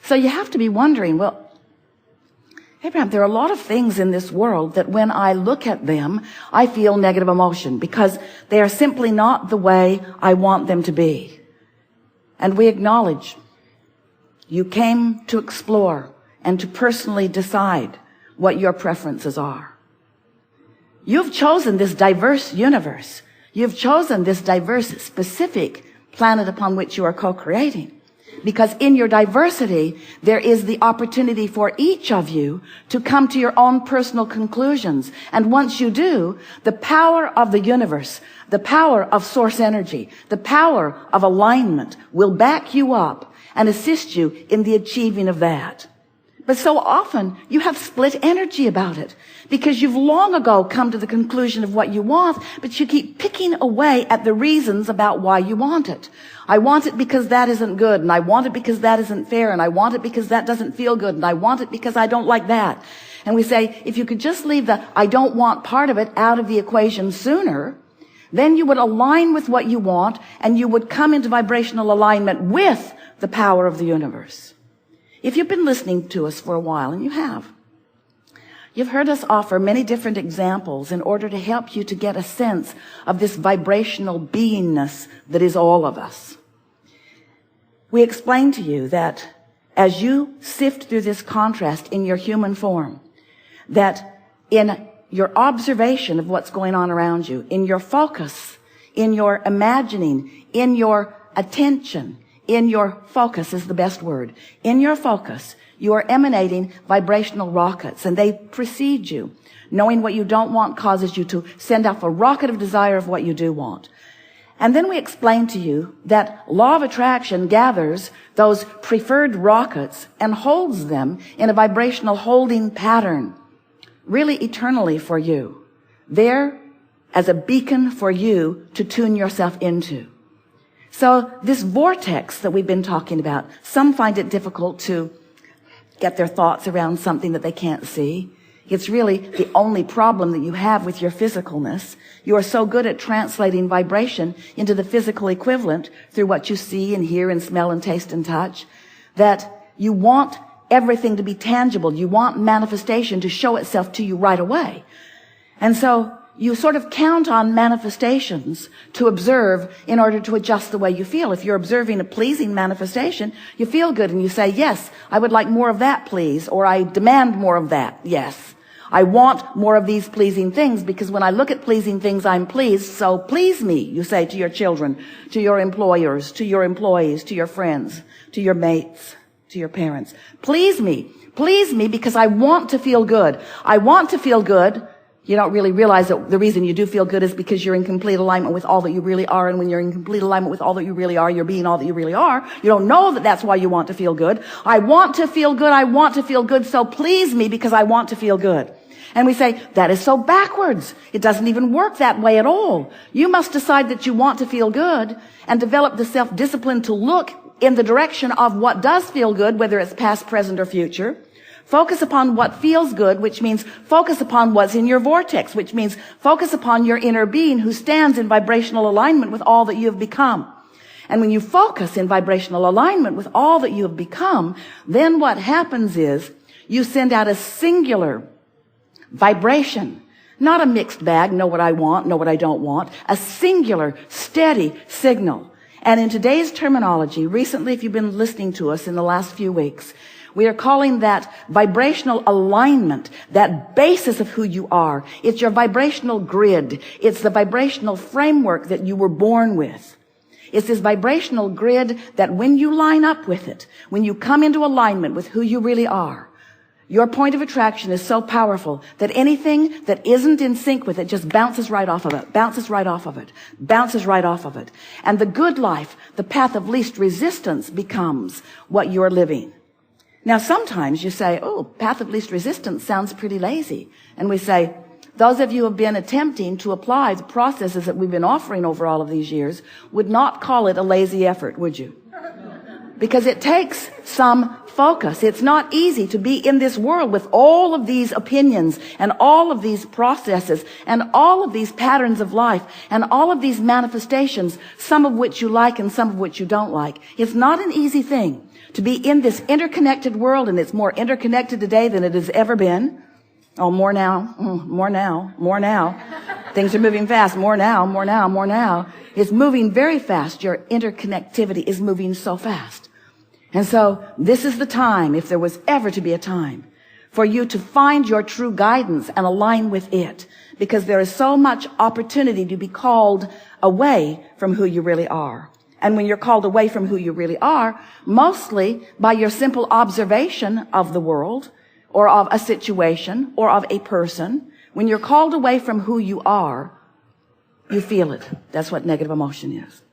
So you have to be wondering, well, Abraham, there are a lot of things in this world that when I look at them, I feel negative emotion because they are simply not the way I want them to be. And we acknowledge you came to explore and to personally decide what your preferences are. You've chosen this diverse universe. You've chosen this diverse, specific planet upon which you are co-creating. Because in your diversity, there is the opportunity for each of you to come to your own personal conclusions. And once you do, the power of the universe, the power of source energy, the power of alignment will back you up and assist you in the achieving of that. But so often you have split energy about it because you've long ago come to the conclusion of what you want, but you keep picking away at the reasons about why you want it. I want it because that isn't good, and I want it because that isn't fair, and I want it because that doesn't feel good, and I want it because I don't like that. And we say, if you could just leave the I don't want part of it out of the equation sooner, then you would align with what you want, and you would come into vibrational alignment with the power of the universe. If you've been listening to us for a while, and you have, you've heard us offer many different examples in order to help you to get a sense of this vibrational beingness that is all of us. We explained to you that as you sift through this contrast in your human form, that in your observation of what's going on around you, in your focus, in your imagining, in your attention, in your focus is the best word. In your focus, you are emanating vibrational rockets, and they precede you. Knowing what you don't want causes you to send off a rocket of desire of what you do want. And then we explain to you that law of attraction gathers those preferred rockets and holds them in a vibrational holding pattern, really eternally for you, there as a beacon for you to tune yourself into. So this vortex that we've been talking about, some find it difficult to get their thoughts around something that they can't see. It's really the only problem that you have with your physicalness. You are so good at translating vibration into the physical equivalent through what you see and hear and smell and taste and touch, that you want everything to be tangible. You want manifestation to show itself to you right away. And so you sort of count on manifestations to observe in order to adjust the way you feel. If you're observing a pleasing manifestation, you feel good and you say, yes, I would like more of that, please, or I demand more of that. Yes, I want more of these pleasing things because when I look at pleasing things, I'm pleased. So please me, you say to your children, to your employers, to your employees, to your friends, to your mates, to your parents. Please me because I want to feel good. I want to feel good. You don't really realize that the reason you do feel good is because you're in complete alignment with all that you really are. And when you're in complete alignment with all that you really are, you're being all that you really are. You don't know that that's why you want to feel good. I want to feel good. I want to feel good. So please me because I want to feel good. And we say, that is so backwards. It doesn't even work that way at all. You must decide that you want to feel good and develop the self-discipline to look in the direction of what does feel good, whether it's past, present, or future. Focus upon what feels good, which means focus upon what's in your vortex, which means focus upon your inner being who stands in vibrational alignment with all that you have become. And when you focus in vibrational alignment with all that you have become, then what happens is you send out a singular vibration, not a mixed bag, know what I want, know what I don't want, a singular, steady signal. And in today's terminology, recently, if you've been listening to us in the last few weeks, we are calling that vibrational alignment, that basis of who you are. It's your vibrational grid. It's the vibrational framework that you were born with. It's this vibrational grid that when you line up with it, when you come into alignment with who you really are, your point of attraction is so powerful that anything that isn't in sync with it just bounces right off of it, bounces right off of it, bounces right off of it. And the good life, the path of least resistance, becomes what you're living. Now, sometimes you say, oh, path of least resistance sounds pretty lazy. And we say, those of you who have been attempting to apply the processes that we've been offering over all of these years would not call it a lazy effort, would you? Because it takes some focus. It's not easy to be in this world with all of these opinions and all of these processes and all of these patterns of life and all of these manifestations, some of which you like and some of which you don't like. It's not an easy thing to be in this interconnected world, and it's more interconnected today than it has ever been. Oh, more now, more now, more now. Things are moving fast. More now, more now, more now. It's moving very fast. Your interconnectivity is moving so fast. And so this is the time, if there was ever to be a time, for you to find your true guidance and align with it, because there is so much opportunity to be called away from who you really are. And when you're called away from who you really are, mostly by your simple observation of the world or of a situation or of a person, when you're called away from who you are, you feel it. That's what negative emotion is.